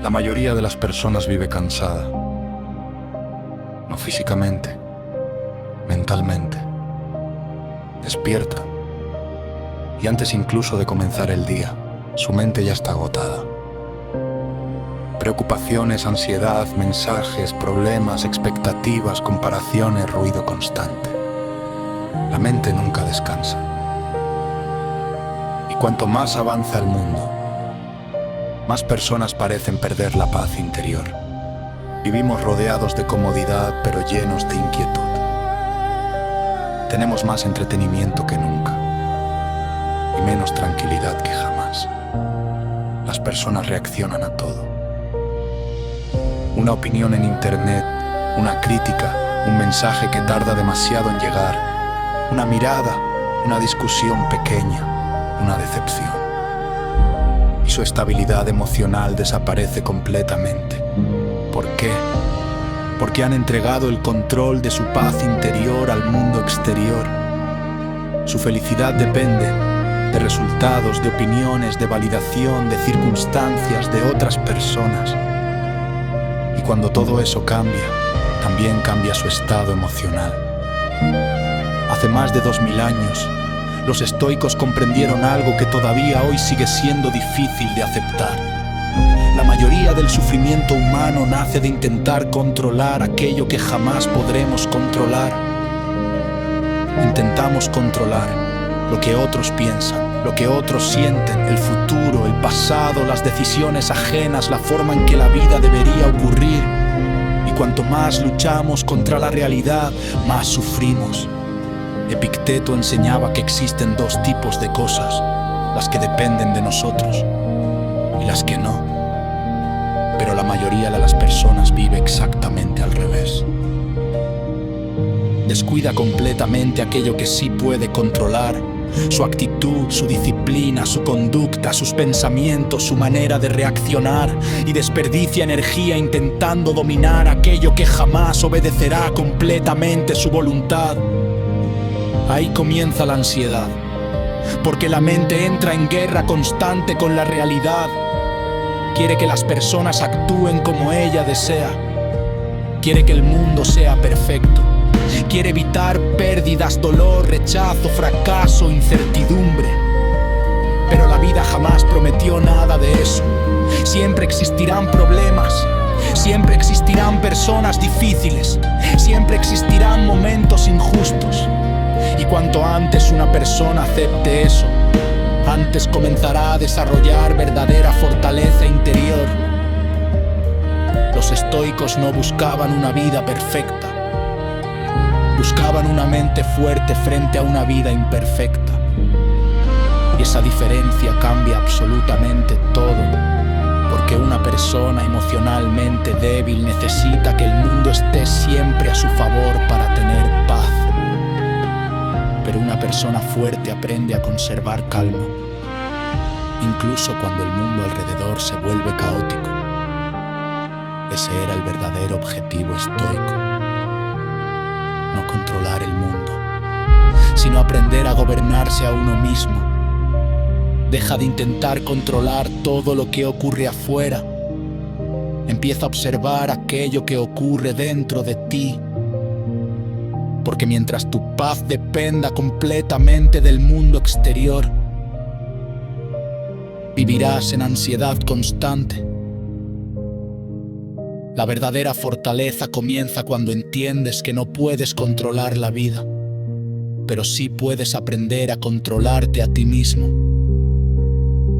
La mayoría de las personas vive cansada, no físicamente, mentalmente, despierta, y antes incluso de comenzar el día, su mente ya está agotada. Preocupaciones, ansiedad, mensajes, problemas, expectativas, comparaciones, ruido constante. La mente nunca descansa. Y cuanto más avanza el mundo, más personas parecen perder la paz interior. Vivimos rodeados de comodidad, pero llenos de inquietud. Tenemos más entretenimiento que nunca y menos tranquilidad que jamás. Las personas reaccionan a todo. Una opinión en internet, una crítica, un mensaje que tarda demasiado en llegar, una mirada, una discusión pequeña, una decepción. Y su estabilidad emocional desaparece completamente. ¿Por qué? Porque han entregado el control de su paz interior al mundo exterior. Su felicidad depende de resultados, de opiniones, de validación, de circunstancias, de otras personas. Y cuando todo eso cambia, también cambia su estado emocional. Hace más de 2000 años, los estoicos comprendieron algo que todavía hoy sigue siendo difícil de aceptar. La mayoría del sufrimiento humano nace de intentar controlar aquello que jamás podremos controlar. Intentamos controlar lo que otros piensan, lo que otros sienten, el futuro, el pasado, las decisiones ajenas, la forma en que la vida debería ocurrir. Y cuanto más luchamos contra la realidad, más sufrimos. Epicteto enseñaba que existen dos tipos de cosas, las que dependen de nosotros y las que no. Pero la mayoría de las personas vive exactamente al revés. Descuida completamente aquello que sí puede controlar, su actitud, su disciplina, su conducta, sus pensamientos, su manera de reaccionar, y desperdicia energía intentando dominar aquello que jamás obedecerá completamente su voluntad. Ahí comienza la ansiedad, porque la mente entra en guerra constante con la realidad. Quiere que las personas actúen como ella desea. Quiere que el mundo sea perfecto. Quiere evitar pérdidas, dolor, rechazo, fracaso, incertidumbre. Pero la vida jamás prometió nada de eso. Siempre existirán problemas. Siempre existirán personas difíciles. Siempre existirán momentos injustos. Y cuanto antes una persona acepte eso, antes comenzará a desarrollar verdadera fortaleza interior. Los estoicos no buscaban una vida perfecta. Buscaban una mente fuerte frente a una vida imperfecta. Y esa diferencia cambia absolutamente todo, porque una persona emocionalmente débil necesita que el mundo esté siempre a su favor para tener paz. Pero una persona fuerte aprende a conservar calma, incluso cuando el mundo alrededor se vuelve caótico. Ese era el verdadero objetivo estoico. No controlar el mundo, sino aprender a gobernarse a uno mismo. Deja de intentar controlar todo lo que ocurre afuera. Empieza a observar aquello que ocurre dentro de ti. Porque mientras tu paz dependa completamente del mundo exterior, vivirás en ansiedad constante. La verdadera fortaleza comienza cuando entiendes que no puedes controlar la vida, pero sí puedes aprender a controlarte a ti mismo.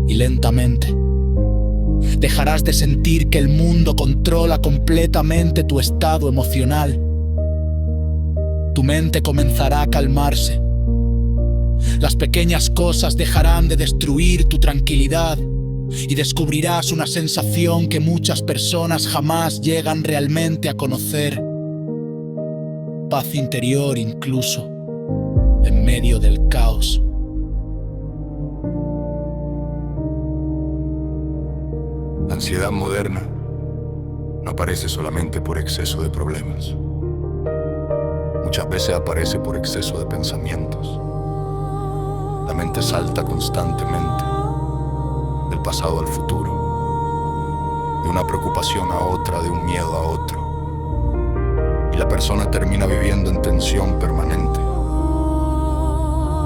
Y lentamente dejarás de sentir que el mundo controla completamente tu estado emocional. Tu mente comenzará a calmarse. Las pequeñas cosas dejarán de destruir tu tranquilidad y descubrirás una sensación que muchas personas jamás llegan realmente a conocer. Paz interior incluso en medio del caos. La ansiedad moderna no aparece solamente por exceso de problemas. Muchas veces aparece por exceso de pensamientos. La mente salta constantemente del pasado al futuro. de una preocupación a otra, de un miedo a otro. Y la persona termina viviendo en tensión permanente.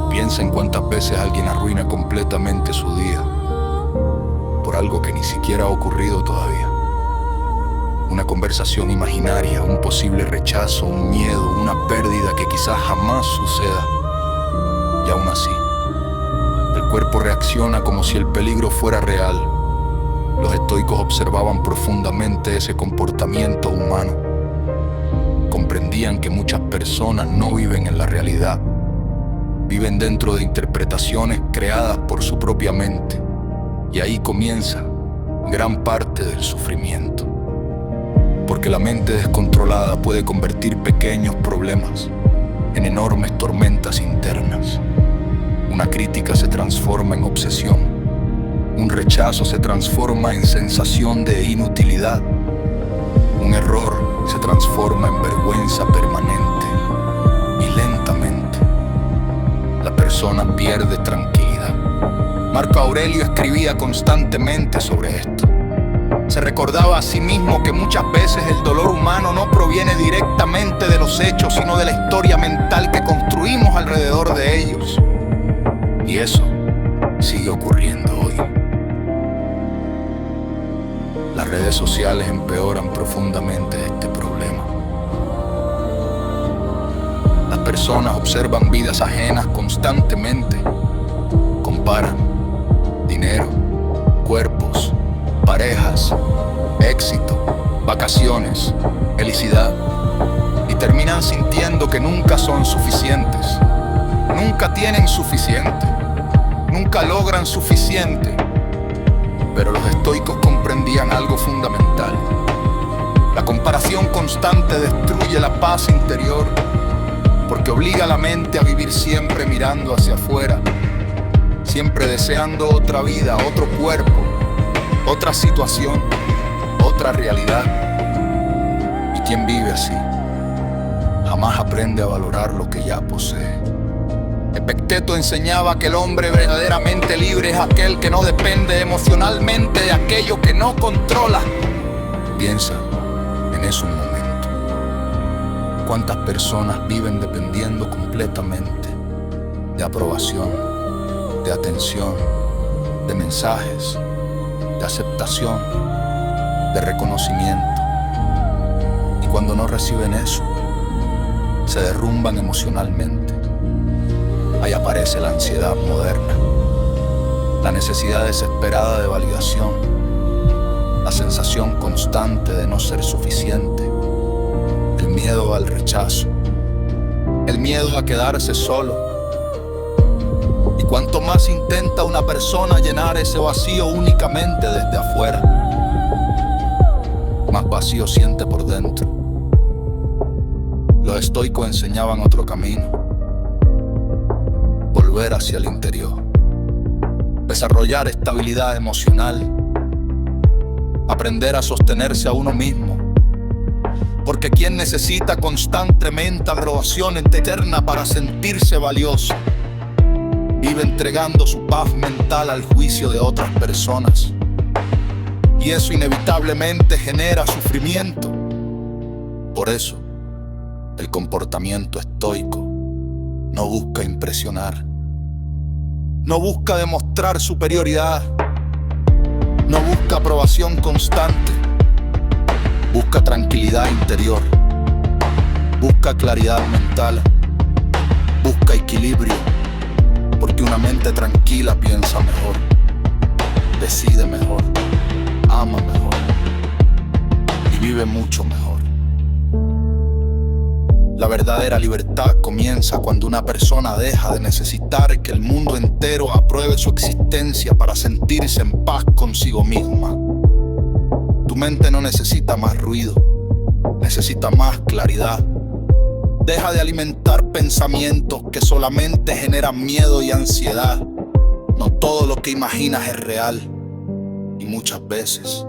Piensa en cuántas veces alguien arruina completamente su día por algo que ni siquiera ha ocurrido todavía. Una conversación imaginaria, un posible rechazo, un miedo, una pérdida que quizás jamás suceda. Y aún así, el cuerpo reacciona como si el peligro fuera real. Los estoicos observaban profundamente ese comportamiento humano. Comprendían que muchas personas no viven en la realidad. Viven dentro de interpretaciones creadas por su propia mente. Y ahí comienza gran parte del sufrimiento. Porque la mente descontrolada puede convertir pequeños problemas en enormes tormentas internas. Una crítica se transforma en obsesión. Un rechazo se transforma en sensación de inutilidad. Un error se transforma en vergüenza permanente. Y lentamente, la persona pierde tranquilidad. Marco Aurelio escribía constantemente sobre esto. Se recordaba a sí mismo que muchas veces el dolor humano no proviene directamente de los hechos, sino de la historia mental que construimos alrededor de ellos. Y eso sigue ocurriendo hoy. Las redes sociales empeoran profundamente este problema. Las personas observan vidas ajenas constantemente. Comparan dinero, cuerpos, parejas, éxito, vacaciones, felicidad, y terminan sintiendo que nunca son suficientes, nunca tienen suficiente, nunca logran suficiente. Pero los estoicos comprendían algo fundamental. La comparación constante destruye la paz interior, porque obliga a la mente a vivir siempre mirando hacia afuera, siempre deseando otra vida, otro cuerpo, otra situación, otra realidad. Y quien vive así jamás aprende a valorar lo que ya posee. Epicteto enseñaba que el hombre verdaderamente libre es aquel que no depende emocionalmente de aquello que no controla. Piensa en eso un momento. ¿Cuántas personas viven dependiendo completamente de aprobación, de atención, de mensajes, de aceptación, de reconocimiento? Y cuando no reciben eso, se derrumban emocionalmente. Ahí aparece la ansiedad moderna, la necesidad desesperada de validación, la sensación constante de no ser suficiente, el miedo al rechazo, el miedo a quedarse solo. Y cuanto más intenta una persona llenar ese vacío únicamente desde afuera, más vacío siente por dentro. Los estoicos enseñaban otro camino: volver hacia el interior, desarrollar estabilidad emocional, aprender a sostenerse a uno mismo. Porque quien necesita constantemente aprobación eterna para sentirse valioso, vive entregando su paz mental al juicio de otras personas. Y eso inevitablemente genera sufrimiento. Por eso, el comportamiento estoico no busca impresionar, no busca demostrar superioridad, no busca aprobación constante, busca tranquilidad interior, busca claridad mental, busca equilibrio, porque una mente tranquila piensa mejor, decide mejor, ama mejor y vive mucho mejor. La verdadera libertad comienza cuando una persona deja de necesitar que el mundo entero apruebe su existencia para sentirse en paz consigo misma. Tu mente no necesita más ruido, necesita más claridad. Deja de alimentar pensamientos que solamente generan miedo y ansiedad. No todo lo que imaginas es real, y muchas veces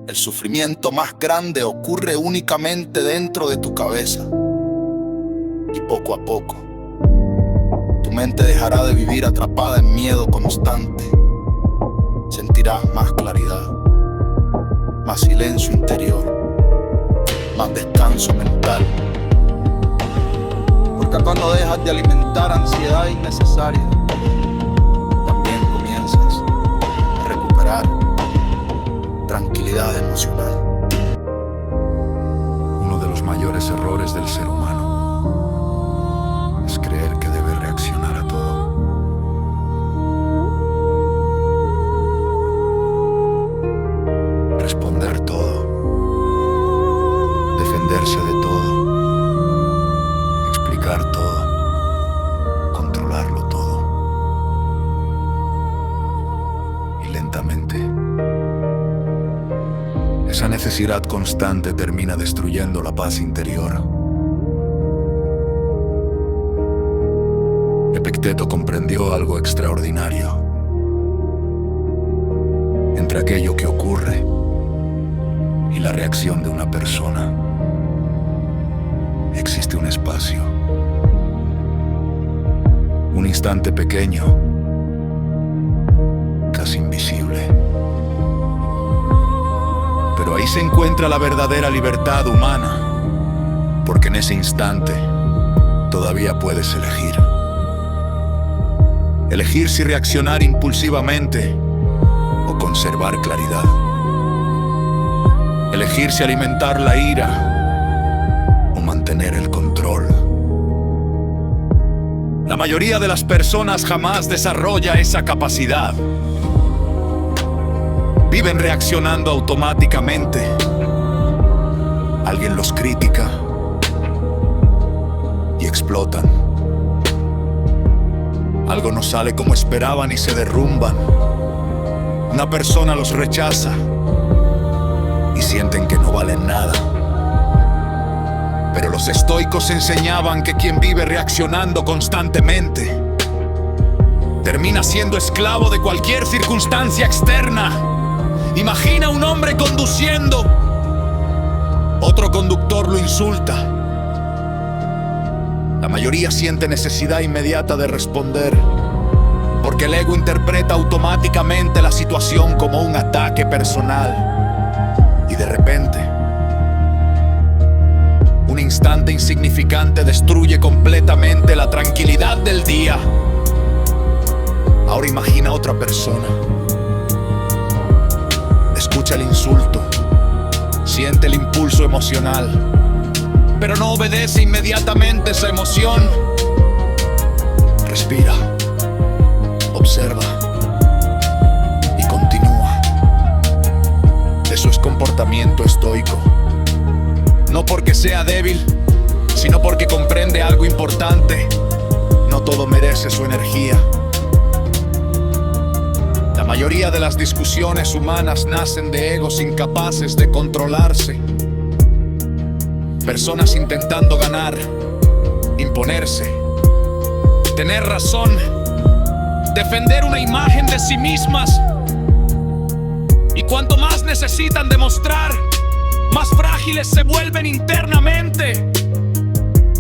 el sufrimiento más grande ocurre únicamente dentro de tu cabeza. Y poco a poco, tu mente dejará de vivir atrapada en miedo constante. Sentirás más claridad, más silencio interior, más descanso mental. Porque cuando dejas de alimentar ansiedad innecesaria, también comienzas a recuperar tranquilidad emocional. Uno de los mayores errores del ser humano es creer que debe reaccionar a todo. Responder todo, defenderse de todo, explicar todo, controlarlo todo. Y lentamente, esa necesidad constante termina destruyendo la paz interior. Epicteto comprendió algo extraordinario. Entre aquello que ocurre y la reacción de una persona, existe un espacio, un instante pequeño, casi invisible. Pero ahí se encuentra la verdadera libertad humana, porque en ese instante todavía puedes elegir. Elegir si reaccionar impulsivamente o conservar claridad. Elegir si alimentar la ira o mantener el control. La mayoría de las personas jamás desarrolla esa capacidad. Viven reaccionando automáticamente. Alguien los critica y explotan. Algo no sale como esperaban y se derrumban. Una persona los rechaza y sienten que no valen nada. Pero los estoicos enseñaban que quien vive reaccionando constantemente termina siendo esclavo de cualquier circunstancia externa. Imagina un hombre conduciendo. Otro conductor lo insulta. La mayoría siente necesidad inmediata de responder, porque el ego interpreta automáticamente la situación como un ataque personal. Y de repente, un instante insignificante destruye completamente la tranquilidad del día. Ahora imagina a otra persona. Escucha el insulto, siente el impulso emocional, pero no obedece inmediatamente esa emoción. Respira, observa y continúa. Eso es comportamiento estoico. No porque sea débil, sino porque comprende algo importante. No todo merece su energía. La mayoría de las discusiones humanas nacen de egos incapaces de controlarse. Personas intentando ganar, imponerse, tener razón, defender una imagen de sí mismas. Y cuanto más necesitan demostrar, más frágiles se vuelven internamente.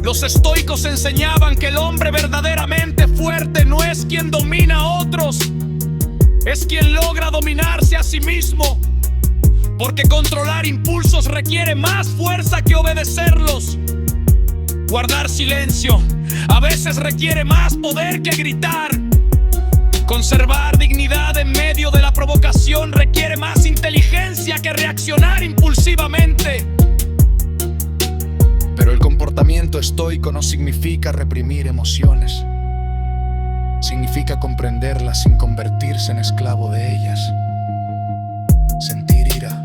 Los estoicos enseñaban que el hombre verdaderamente fuerte no es quien domina a otros, es quien logra dominarse a sí mismo. Porque controlar impulsos requiere más fuerza que obedecerlos. Guardar silencio a veces requiere más poder que gritar. Conservar dignidad en medio de la provocación requiere más inteligencia que reaccionar impulsivamente. Pero el comportamiento estoico no significa reprimir emociones. Significa comprenderlas sin convertirse en esclavo de ellas. Sentir ira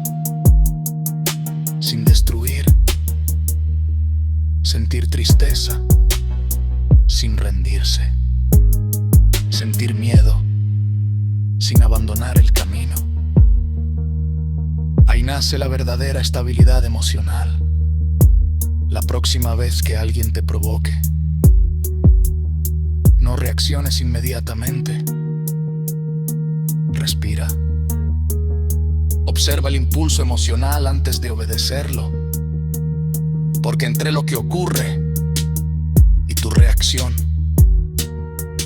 sin destruir. Sentir tristeza sin rendirse. Sentir miedo sin abandonar el camino. Ahí nace la verdadera estabilidad emocional. La próxima vez que alguien te provoque, no reacciones inmediatamente. Respira. Observa el impulso emocional antes de obedecerlo. Porque entre lo que ocurre y tu reacción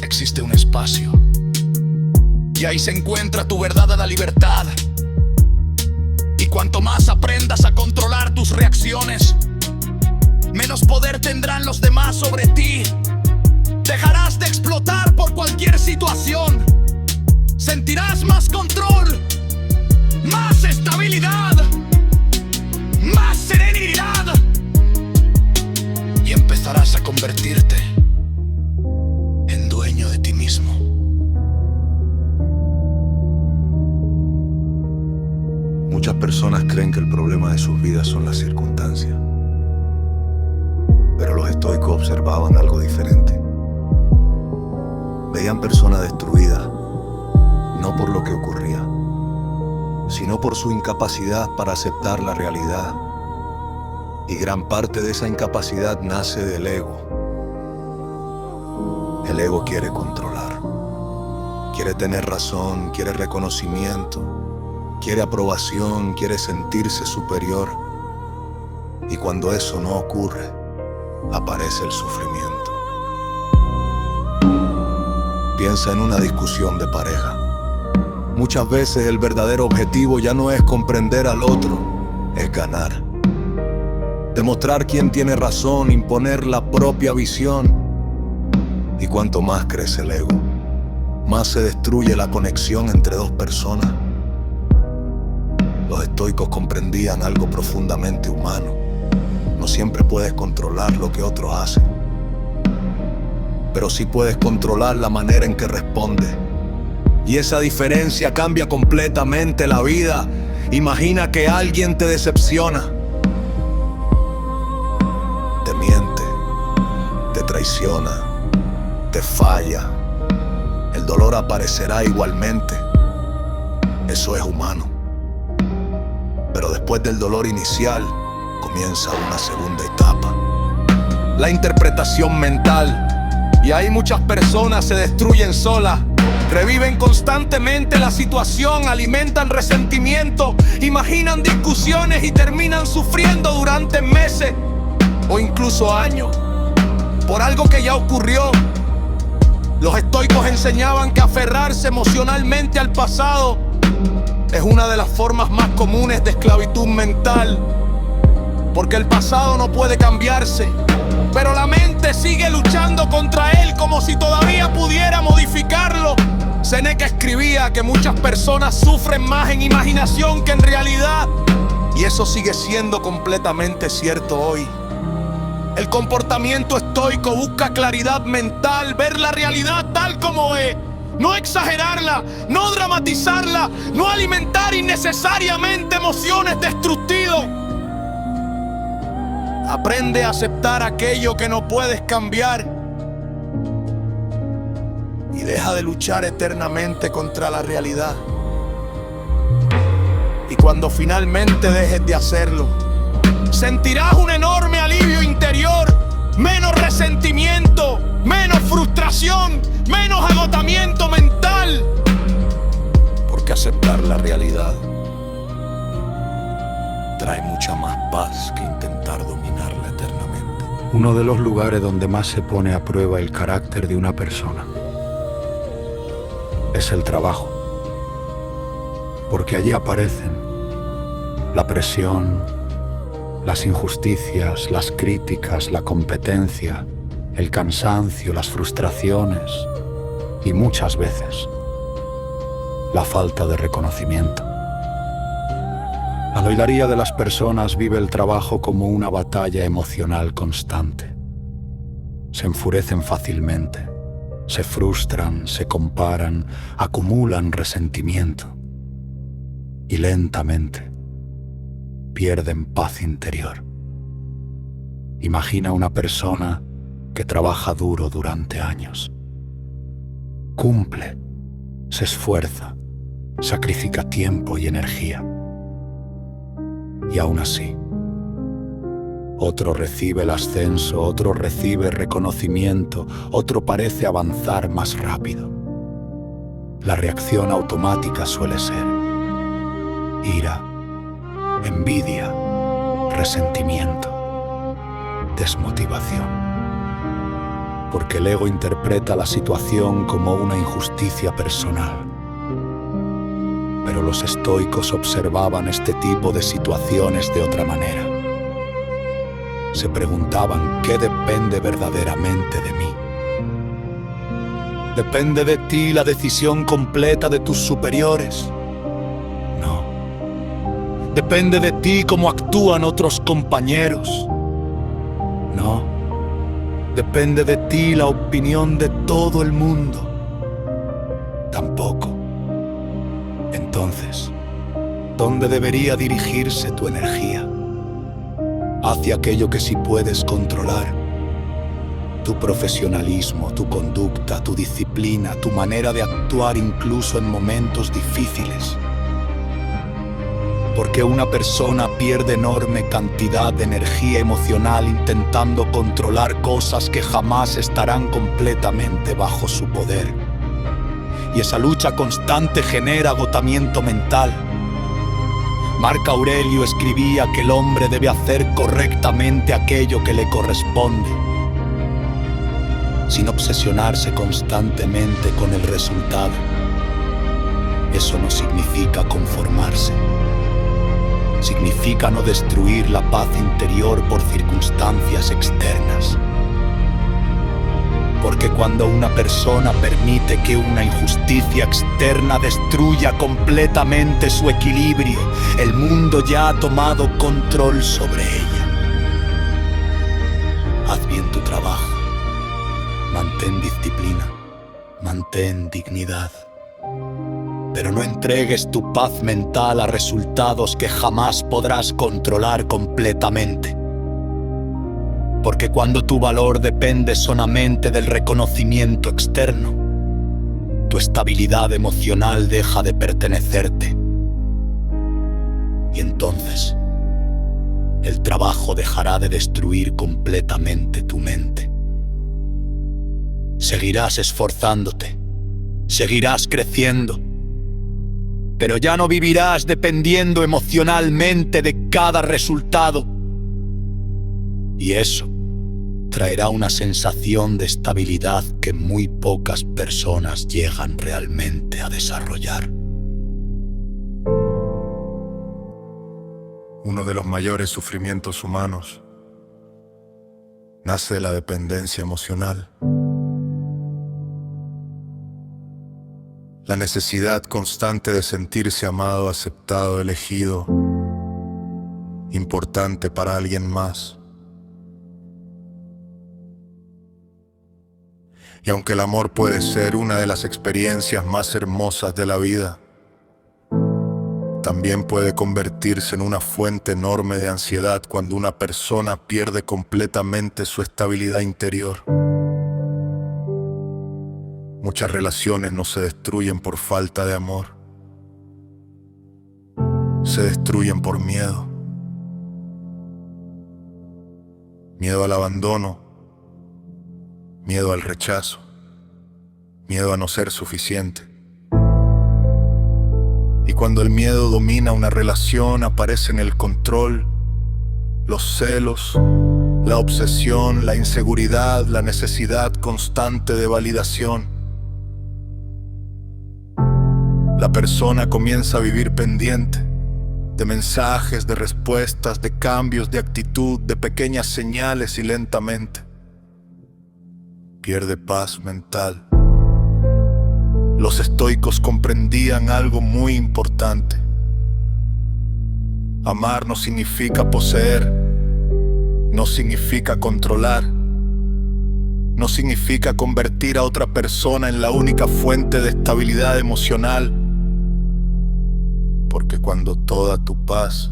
existe un espacio. Y ahí se encuentra tu verdadera libertad. Y cuanto más aprendas a controlar tus reacciones, menos poder tendrán los demás sobre ti. Dejarás de explotar por cualquier situación. Sentirás más control, más estabilidad, más serenidad. Y empezarás a convertirte en dueño de ti mismo. Muchas personas creen que el problema de sus vidas son las circunstancias. Pero los estoicos observaban algo diferente. Veían personas destruidas, no por lo que ocurría, sino por su incapacidad para aceptar la realidad. Y gran parte de esa incapacidad nace del ego. El ego quiere controlar, quiere tener razón, quiere reconocimiento, quiere aprobación, quiere sentirse superior. Y cuando eso no ocurre, aparece el sufrimiento. Piensa en una discusión de pareja. Muchas veces el verdadero objetivo ya no es comprender al otro, es ganar. Demostrar quién tiene razón, imponer la propia visión. Y cuanto más crece el ego, más se destruye la conexión entre dos personas. Los estoicos comprendían algo profundamente humano. No siempre puedes controlar lo que otros hacen, pero sí puedes controlar la manera en que responde. Y esa diferencia cambia completamente la vida. Imagina que alguien te decepciona, te miente, te traiciona, te falla. El dolor aparecerá igualmente. Eso es humano. Pero después del dolor inicial, comienza una segunda etapa: la interpretación mental. Y ahí muchas personas se destruyen solas. Reviven constantemente la situación, alimentan resentimiento, imaginan discusiones y terminan sufriendo durante meses o incluso años por algo que ya ocurrió. Los estoicos enseñaban que aferrarse emocionalmente al pasado es una de las formas más comunes de esclavitud mental, porque el pasado no puede cambiarse, pero la mente sigue luchando contra él como si todavía pudiera modificarlo. Séneca escribía que muchas personas sufren más en imaginación que en realidad, y eso sigue siendo completamente cierto hoy. El comportamiento estoico busca claridad mental, ver la realidad tal como es, no exagerarla, no dramatizarla, no alimentar innecesariamente emociones destructivas. Aprende a aceptar aquello que no puedes cambiar y deja de luchar eternamente contra la realidad. Y cuando finalmente dejes de hacerlo, sentirás un enorme alivio interior, menos resentimiento, menos frustración, menos agotamiento mental. Porque aceptar la realidad trae mucha más paz que intentar dominarla eternamente. Uno de los lugares donde más se pone a prueba el carácter de una persona es el trabajo, porque allí aparecen la presión, las injusticias, las críticas, la competencia, el cansancio, las frustraciones y muchas veces la falta de reconocimiento. La mayoría de las personas vive el trabajo como una batalla emocional constante. Se enfurecen fácilmente, se frustran, se comparan, acumulan resentimiento y lentamente pierden paz interior. Imagina una persona que trabaja duro durante años. Cumple, se esfuerza, sacrifica tiempo y energía. Y aún así, otro recibe el ascenso, otro recibe reconocimiento, otro parece avanzar más rápido. La reacción automática suele ser ira, envidia, resentimiento, desmotivación. Porque el ego interpreta la situación como una injusticia personal. Pero los estoicos observaban este tipo de situaciones de otra manera. Se preguntaban qué depende verdaderamente de mí. ¿Depende de ti la decisión completa de tus superiores? No. ¿Depende de ti cómo actúan otros compañeros? No. ¿Depende de ti la opinión de todo el mundo? Tampoco. Entonces, ¿dónde debería dirigirse tu energía? Hacia aquello que sí puedes controlar. Tu profesionalismo, tu conducta, tu disciplina, tu manera de actuar incluso en momentos difíciles. Porque una persona pierde enorme cantidad de energía emocional intentando controlar cosas que jamás estarán completamente bajo su poder. Y esa lucha constante genera agotamiento mental. Marco Aurelio escribía que el hombre debe hacer correctamente aquello que le corresponde, sin obsesionarse constantemente con el resultado. Eso no significa conformarse. Significa no destruir la paz interior por circunstancias externas. Porque cuando una persona permite que una injusticia externa destruya completamente su equilibrio, el mundo ya ha tomado control sobre ella. Haz bien tu trabajo. Mantén disciplina, mantén dignidad, pero no entregues tu paz mental a resultados que jamás podrás controlar completamente. Porque cuando tu valor depende solamente del reconocimiento externo, tu estabilidad emocional deja de pertenecerte. Y entonces, el trabajo dejará de destruir completamente tu mente. Seguirás esforzándote, seguirás creciendo, pero ya no vivirás dependiendo emocionalmente de cada resultado. Y eso traerá una sensación de estabilidad que muy pocas personas llegan realmente a desarrollar. Uno de los mayores sufrimientos humanos nace de la dependencia emocional. La necesidad constante de sentirse amado, aceptado, elegido, importante para alguien más. Y aunque el amor puede ser una de las experiencias más hermosas de la vida, también puede convertirse en una fuente enorme de ansiedad cuando una persona pierde completamente su estabilidad interior. Muchas relaciones no se destruyen por falta de amor. Se destruyen por miedo. Miedo al abandono, miedo al rechazo, miedo a no ser suficiente. Y cuando el miedo domina una relación, aparecen el control, los celos, la obsesión, la inseguridad, la necesidad constante de validación. La persona comienza a vivir pendiente de mensajes, de respuestas, de cambios de actitud, de pequeñas señales y lentamente pierde paz mental. Los estoicos comprendían algo muy importante. Amar no significa poseer, no significa controlar, no significa convertir a otra persona en la única fuente de estabilidad emocional. Porque cuando toda tu paz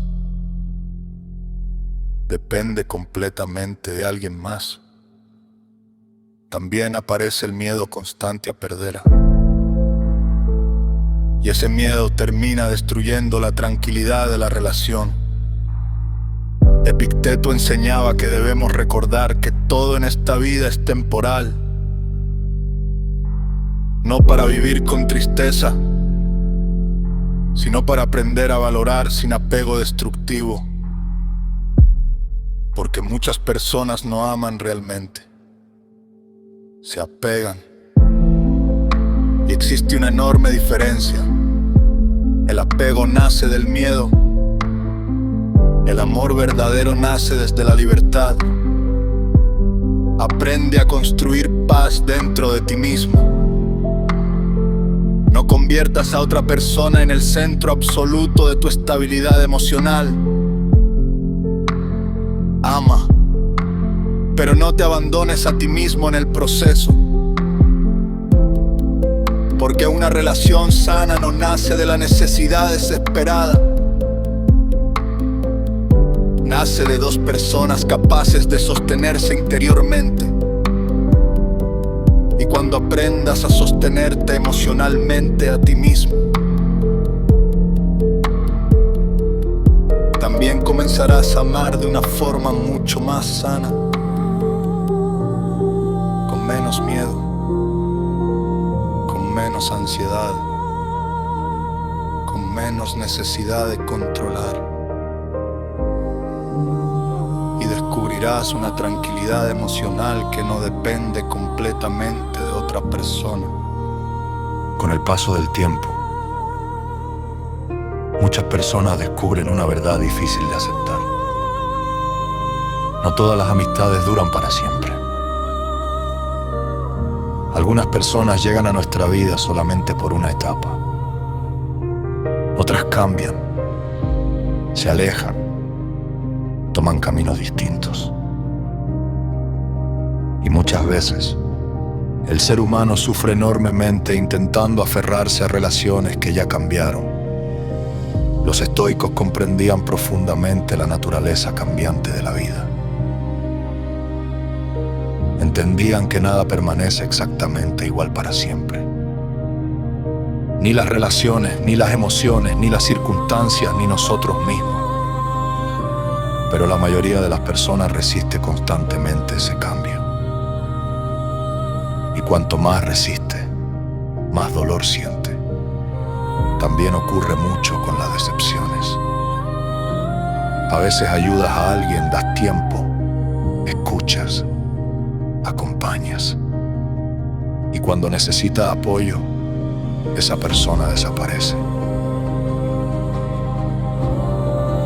depende completamente de alguien más, también aparece el miedo constante a perder. Y ese miedo termina destruyendo la tranquilidad de la relación. Epicteto enseñaba que debemos recordar que todo en esta vida es temporal, no para vivir con tristeza, sino para aprender a valorar sin apego destructivo. Porque muchas personas no aman realmente, se apegan. Y existe una enorme diferencia El apego nace del miedo. El amor verdadero nace desde la libertad. Aprende a construir paz dentro de ti mismo. No conviertas a otra persona en el centro absoluto de tu estabilidad emocional. Ama, pero no te abandones a ti mismo en el proceso. Porque una relación sana no nace de la necesidad desesperada. Nace de dos personas capaces de sostenerse interiormente. Y cuando aprendas a sostenerte emocionalmente a ti mismo, también comenzarás a amar de una forma mucho más sana, con menos miedo, con menos ansiedad, con menos necesidad de controlar. Y descubrirás una tranquilidad emocional que no depende completamente de otra persona. Con el paso del tiempo, muchas personas descubren una verdad difícil de aceptar. No todas las amistades duran para siempre. Algunas personas llegan a nuestra vida solamente por una etapa. Otras cambian, se alejan, toman caminos distintos. Y muchas veces, el ser humano sufre enormemente intentando aferrarse a relaciones que ya cambiaron. Los estoicos comprendían profundamente la naturaleza cambiante de la vida. Entendían que nada permanece exactamente igual para siempre. Ni las relaciones, ni las emociones, ni las circunstancias, ni nosotros mismos. Pero la mayoría de las personas resiste constantemente ese cambio. Y cuanto más resiste, más dolor siente. También ocurre mucho con las decepciones. A veces ayudas a alguien, das tiempo, escuchas, acompañas. Y cuando necesita apoyo, esa persona desaparece.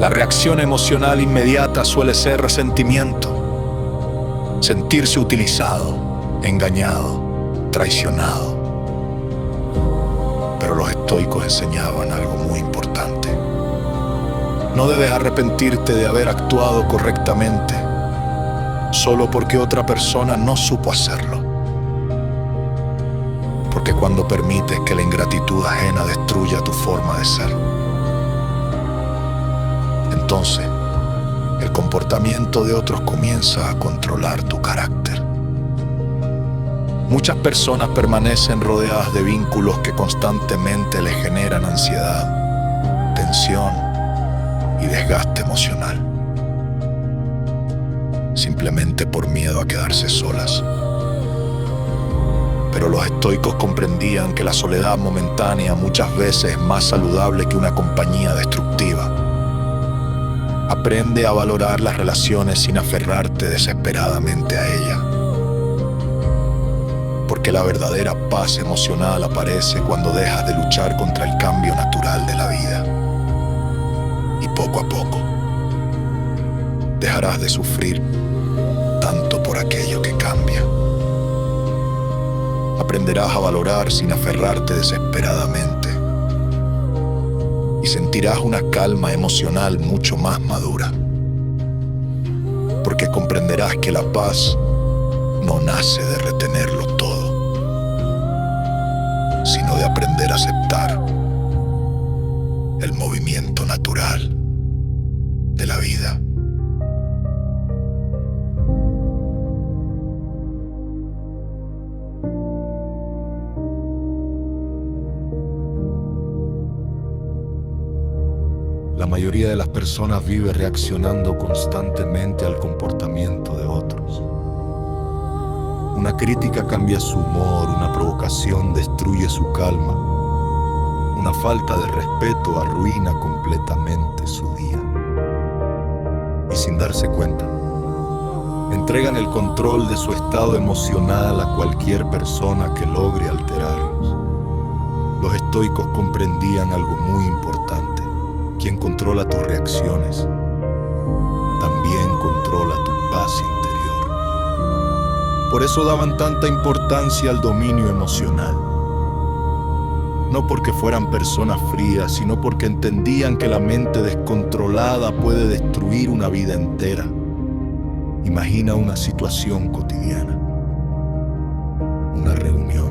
La reacción emocional inmediata suele ser resentimiento, sentirse utilizado, engañado, traicionado. Pero los estoicos enseñaban algo muy importante. No debes arrepentirte de haber actuado correctamente solo porque otra persona no supo hacerlo. Porque cuando permites que la ingratitud ajena destruya tu forma de ser, entonces el comportamiento de otros comienza a controlar tu carácter. Muchas personas permanecen rodeadas de vínculos que constantemente les generan ansiedad, tensión y desgaste emocional, simplemente por miedo a quedarse solas. Pero los estoicos comprendían que la soledad momentánea muchas veces es más saludable que una compañía destructiva. Aprende a valorar las relaciones sin aferrarte desesperadamente a ellas. Porque la verdadera paz emocional aparece cuando dejas de luchar contra el cambio natural de la vida. Y poco a poco, dejarás de sufrir tanto por aquello que cambia. Aprenderás a valorar sin aferrarte desesperadamente. Y sentirás una calma emocional mucho más madura. Porque comprenderás que la paz no nace de retenerlo todo, sino de aprender a aceptar el movimiento natural de la vida. La mayoría de las personas vive reaccionando constantemente al comportamiento de otros. Una crítica cambia su humor, una provocación destruye su calma, una falta de respeto arruina completamente su día. Y sin darse cuenta, entregan el control de su estado emocional a cualquier persona que logre alterarlos. Los estoicos comprendían algo muy importante. quien controla tus reacciones, también controla tu paz interior. Por eso daban tanta importancia al dominio emocional. No porque fueran personas frías, sino porque entendían que la mente descontrolada puede destruir una vida entera. Imagina una situación cotidiana, una reunión,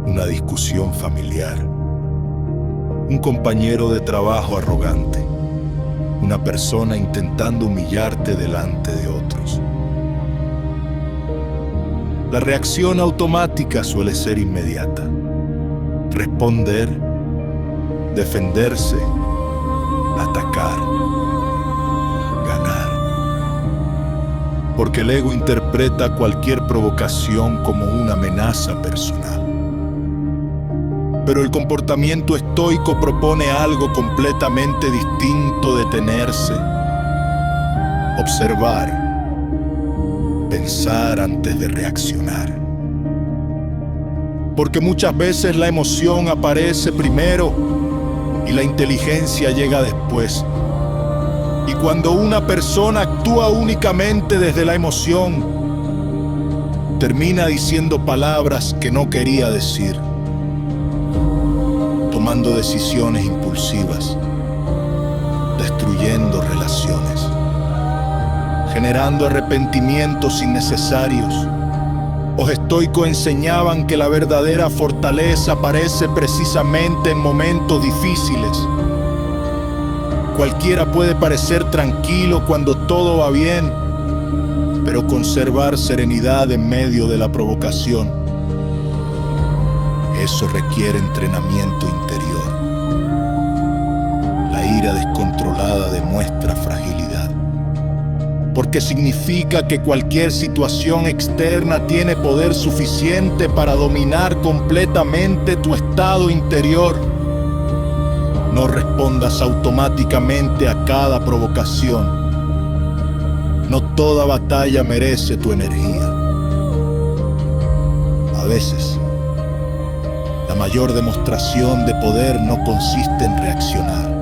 una discusión familiar, un compañero de trabajo arrogante, una persona intentando humillarte delante de otros. La reacción automática suele ser inmediata. Responder, defenderse, atacar, ganar. Porque el ego interpreta cualquier provocación como una amenaza personal. Pero el comportamiento estoico propone algo completamente distinto: detenerse, observar, pensar antes de reaccionar. Porque muchas veces la emoción aparece primero y la inteligencia llega después. Y cuando una persona actúa únicamente desde la emoción, termina diciendo palabras que no quería decir, tomando decisiones impulsivas, destruyendo relaciones, generando arrepentimientos innecesarios. Los estoicos enseñaban que la verdadera fortaleza aparece precisamente en momentos difíciles. Cualquiera puede parecer tranquilo cuando todo va bien, pero conservar serenidad en medio de la provocación, eso requiere entrenamiento interior. La ira descontrolada demuestra fragilidad, porque significa que cualquier situación externa tiene poder suficiente para dominar completamente tu estado interior. No respondas automáticamente a cada provocación. No toda batalla merece tu energía. A veces, la mayor demostración de poder no consiste en reaccionar.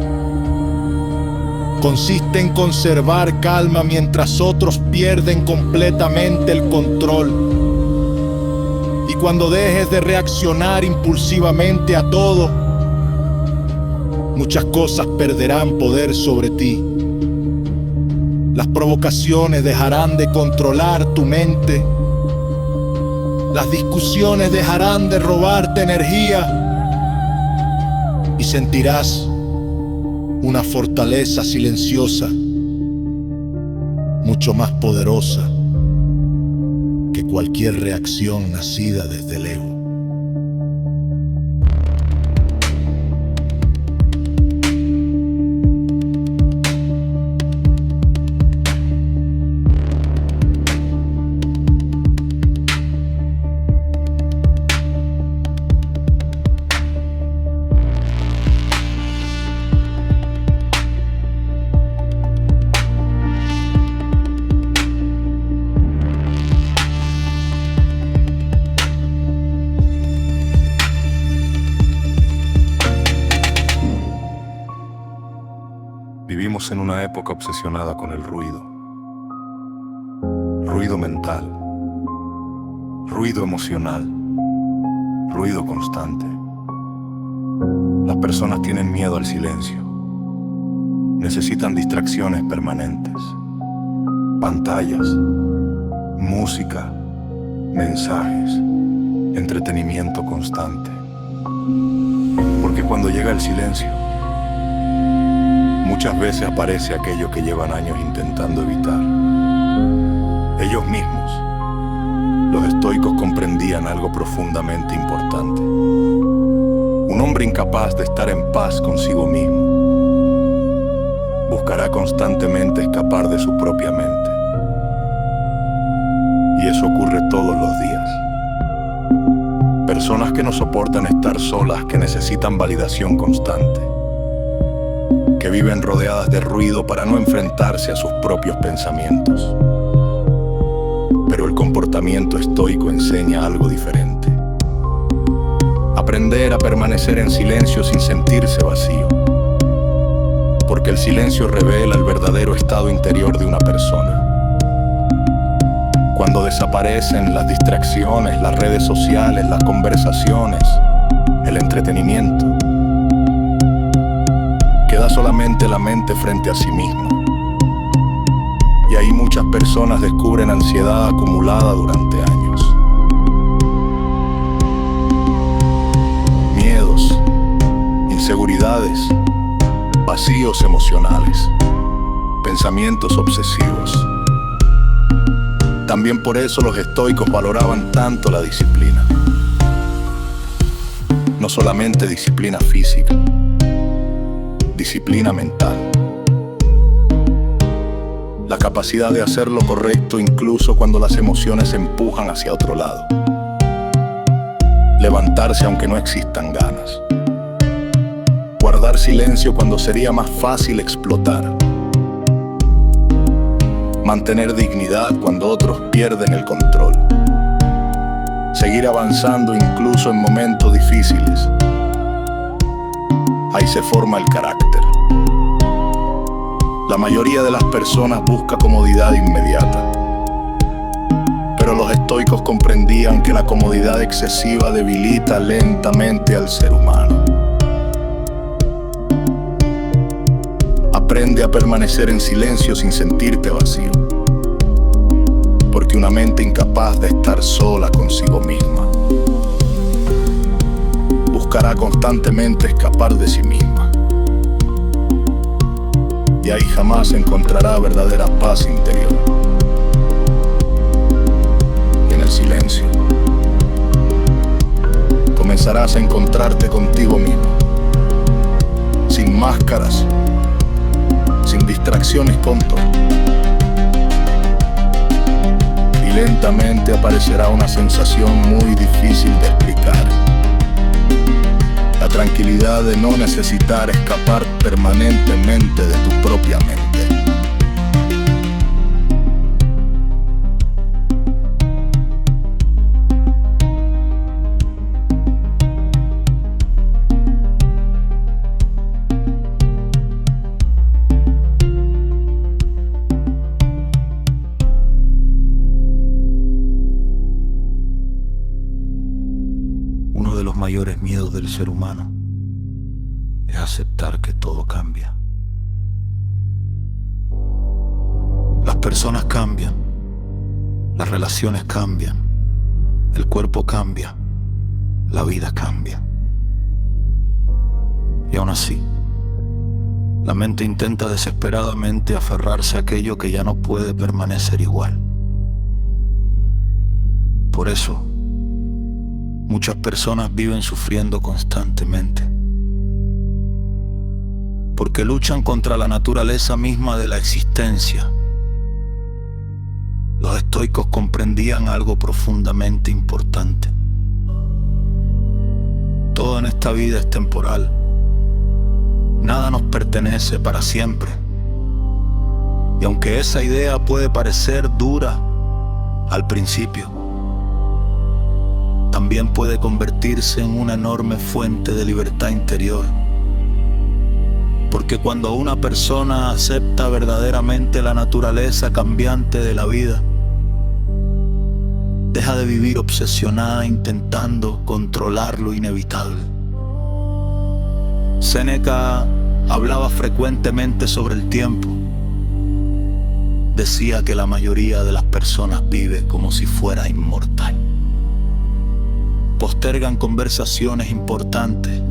Consiste en conservar calma mientras otros pierden completamente el control. Y cuando dejes de reaccionar impulsivamente a todo, muchas cosas perderán poder sobre ti. Las provocaciones dejarán de controlar tu mente. Las discusiones dejarán de robarte energía. Y sentirás una fortaleza silenciosa, mucho más poderosa que cualquier reacción nacida desde el ego. Vivimos en una época obsesionada con el ruido. Ruido mental, ruido emocional, ruido constante. Las personas tienen miedo al silencio. Necesitan distracciones permanentes. Pantallas, música, mensajes, entretenimiento constante. Porque cuando llega el silencio, muchas veces aparece aquello que llevan años intentando evitar. Ellos mismos, los estoicos, comprendían algo profundamente importante. Un hombre incapaz de estar en paz consigo mismo buscará constantemente escapar de su propia mente. Y eso ocurre todos los días. Personas que no soportan estar solas, que necesitan validación constante, que viven rodeadas de ruido para no enfrentarse a sus propios pensamientos. Pero el comportamiento estoico enseña algo diferente. Aprender a permanecer en silencio sin sentirse vacío. porque el silencio revela el verdadero estado interior de una persona. Cuando desaparecen las distracciones, las redes sociales, las conversaciones, el entretenimiento, queda solamente la mente frente a sí misma. Y ahí muchas personas descubren ansiedad acumulada durante años. Miedos, inseguridades, vacíos emocionales, pensamientos obsesivos. También por eso los estoicos valoraban tanto la disciplina. No solamente disciplina física, disciplina mental. La capacidad de hacer lo correcto incluso cuando las emociones empujan hacia otro lado. Levantarse aunque no existan ganas. Guardar silencio cuando sería más fácil explotar. Mantener dignidad cuando otros pierden el control. Seguir avanzando incluso en momentos difíciles. Ahí se forma el carácter. La mayoría de las personas busca comodidad inmediata. Pero los estoicos comprendían que la comodidad excesiva debilita lentamente al ser humano. Aprende a permanecer en silencio sin sentirte vacío, porque una mente incapaz de estar sola consigo misma buscará constantemente escapar de sí misma, y ahí jamás encontrará verdadera paz interior. Y en el silencio comenzarás a encontrarte contigo mismo, sin máscaras, sin distracciones tontas. Y lentamente aparecerá una sensación muy difícil de explicar. La tranquilidad de no necesitar escapar permanentemente de tu propia mente. Uno de los mayores miedos del ser humano es aceptar que todo cambia. Las personas cambian, las relaciones cambian, el cuerpo cambia, la vida cambia. Y aún así, la mente intenta desesperadamente aferrarse a aquello que ya no puede permanecer igual. Por eso, muchas personas viven sufriendo constantemente, porque luchan contra la naturaleza misma de la existencia. Los estoicos comprendían algo profundamente importante. Todo en esta vida es temporal. Nada nos pertenece para siempre. Y aunque esa idea puede parecer dura al principio, también puede convertirse en una enorme fuente de libertad interior. Porque cuando una persona acepta verdaderamente la naturaleza cambiante de la vida, deja de vivir obsesionada intentando controlar lo inevitable. Séneca hablaba frecuentemente sobre el tiempo. Decía que la mayoría de las personas vive como si fuera inmortal. Postergan conversaciones importantes,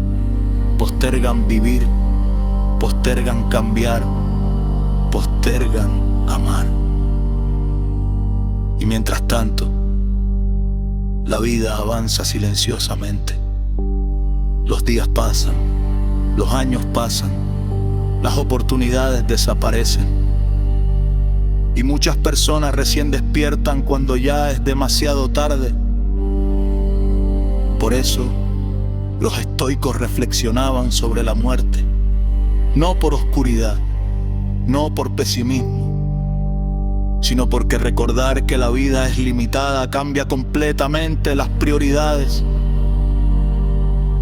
postergan vivir, postergan cambiar, postergan amar. Y mientras tanto, la vida avanza silenciosamente. Los días pasan, los años pasan, las oportunidades desaparecen. Y muchas personas recién despiertan cuando ya es demasiado tarde. Por eso, los estoicos reflexionaban sobre la muerte, no por oscuridad, no por pesimismo, sino porque recordar que la vida es limitada cambia completamente las prioridades.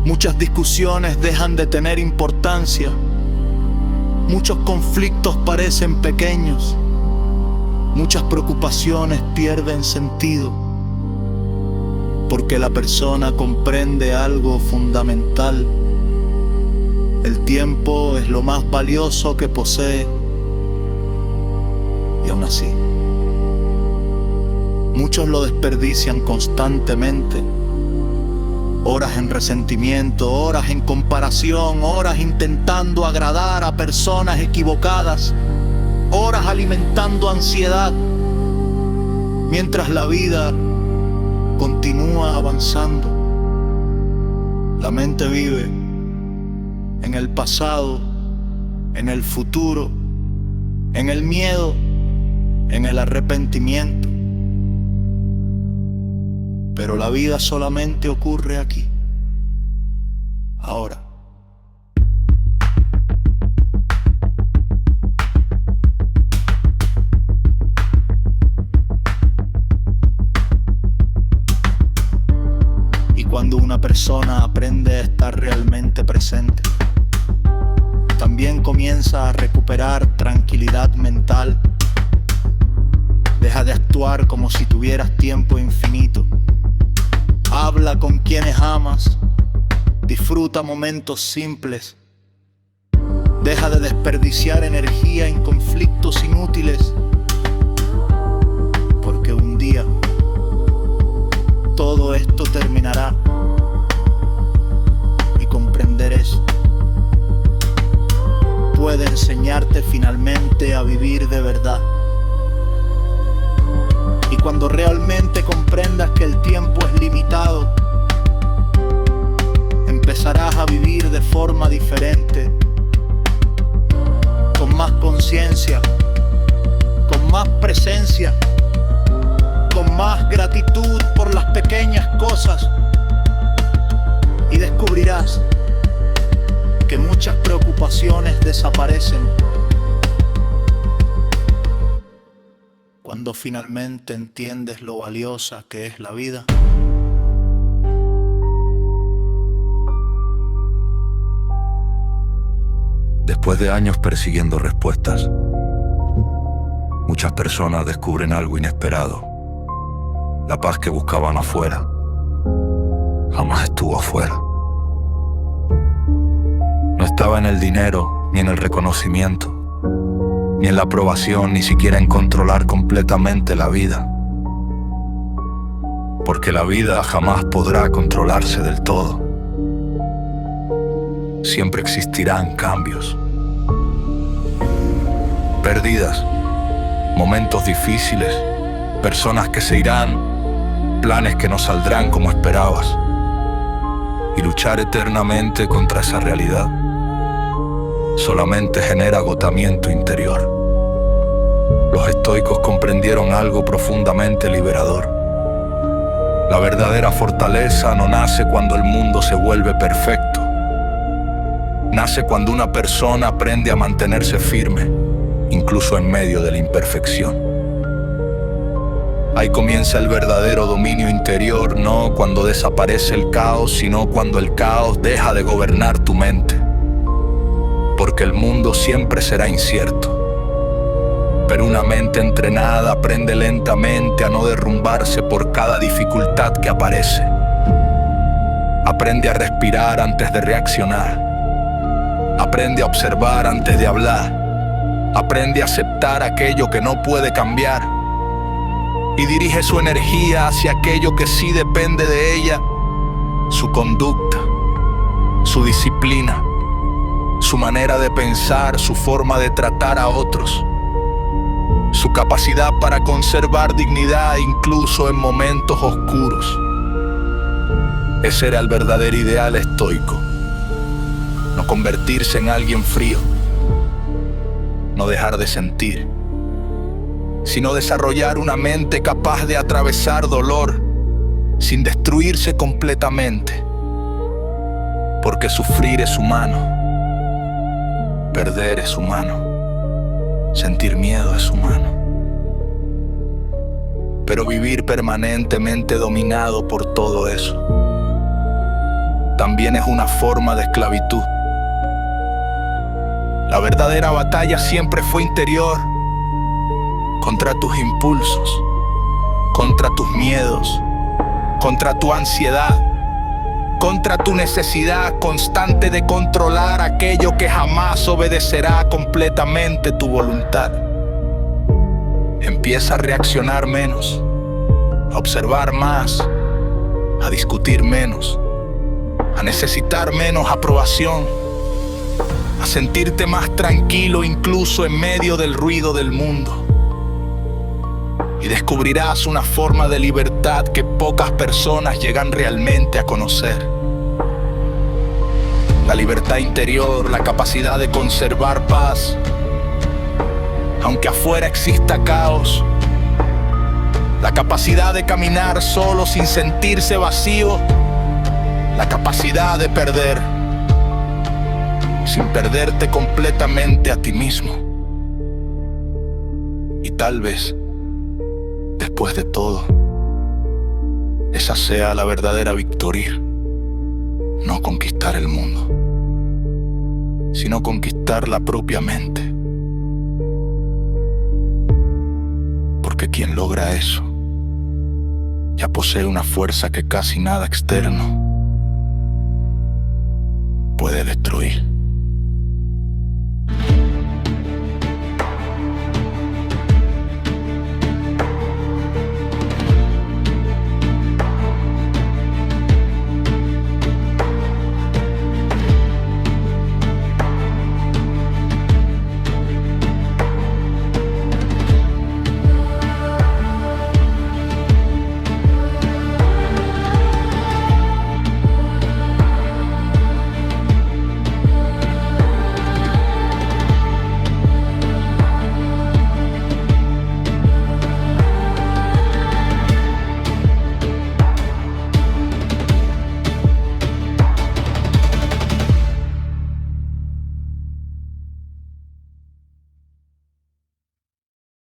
Muchas discusiones dejan de tener importancia Muchos conflictos parecen pequeños, muchas preocupaciones pierden sentido, porque la persona comprende algo fundamental. El tiempo es lo más valioso que posee, y aún así, muchos lo desperdician constantemente. Horas en resentimiento, horas en comparación, horas intentando agradar a personas equivocadas, horas alimentando ansiedad, mientras la vida continúa avanzando. La mente vive en el pasado, en el futuro, en el miedo, en el arrepentimiento. Pero la vida solamente ocurre aquí, ahora. Y cuando una persona aprende a estar realmente presente, también comienza a recuperar tranquilidad mental. Deja de actuar como si tuvieras tiempo infinito. Habla con quienes amas, disfruta momentos simples. Deja de desperdiciar energía en conflictos inútiles, porque un día todo esto terminará y comprender eso puede enseñarte finalmente a vivir de verdad. Y cuando realmente comprendas que el tiempo es limitado, empezarás a vivir de forma diferente, con más conciencia, con más presencia, con más gratitud por las pequeñas cosas, y descubrirás que muchas preocupaciones desaparecen cuando finalmente entiendes lo valiosa que es la vida. Después de años persiguiendo respuestas, muchas personas descubren algo inesperado. La paz que buscaban afuera jamás estuvo afuera. No estaba en el dinero, ni en el reconocimiento, ni en la aprobación, ni siquiera en controlar completamente la vida. Porque la vida jamás podrá controlarse del todo. Siempre existirán cambios, pérdidas, momentos difíciles, personas que se irán, planes que no saldrán como esperabas. Y luchar eternamente contra esa realidad solamente genera agotamiento interior. Los estoicos comprendieron algo profundamente liberador. La verdadera fortaleza no nace cuando el mundo se vuelve perfecto. Nace cuando una persona aprende a mantenerse firme, incluso en medio de la imperfección. Ahí comienza el verdadero dominio interior, no cuando desaparece el caos, sino cuando el caos deja de gobernar tu mente. Porque el mundo siempre será incierto, pero una mente entrenada aprende lentamente a no derrumbarse por cada dificultad que aparece. Aprende a respirar antes de reaccionar. Aprende a observar antes de hablar. Aprende a aceptar aquello que no puede cambiar. Y dirige su energía hacia aquello que sí depende de ella: su conducta, su disciplina, su manera de pensar, su forma de tratar a otros, su capacidad para conservar dignidad incluso en momentos oscuros. Ese era el verdadero ideal estoico. No convertirse en alguien frío, no dejar de sentir, sino desarrollar una mente capaz de atravesar dolor sin destruirse completamente. Porque sufrir es humano. Perder es humano, sentir miedo es humano, pero vivir permanentemente dominado por todo eso también es una forma de esclavitud. La verdadera batalla siempre fue interior, contra tus impulsos, contra tus miedos, contra tu ansiedad, contra tu necesidad constante de controlar aquello que jamás obedecerá completamente tu voluntad. Empieza a reaccionar menos, a observar más, a discutir menos, a necesitar menos aprobación, a sentirte más tranquilo incluso en medio del ruido del mundo. Y descubrirás una forma de libertad que pocas personas llegan realmente a conocer. La libertad interior, la capacidad de conservar paz, aunque afuera exista caos. La capacidad de caminar solo sin sentirse vacío. La capacidad de perder, sin perderte completamente a ti mismo. Y tal vez, después de todo, esa sea la verdadera victoria. No conquistar el mundo, sino conquistar la propia mente. Porque quien logra eso, ya posee una fuerza que casi nada externo puede destruir.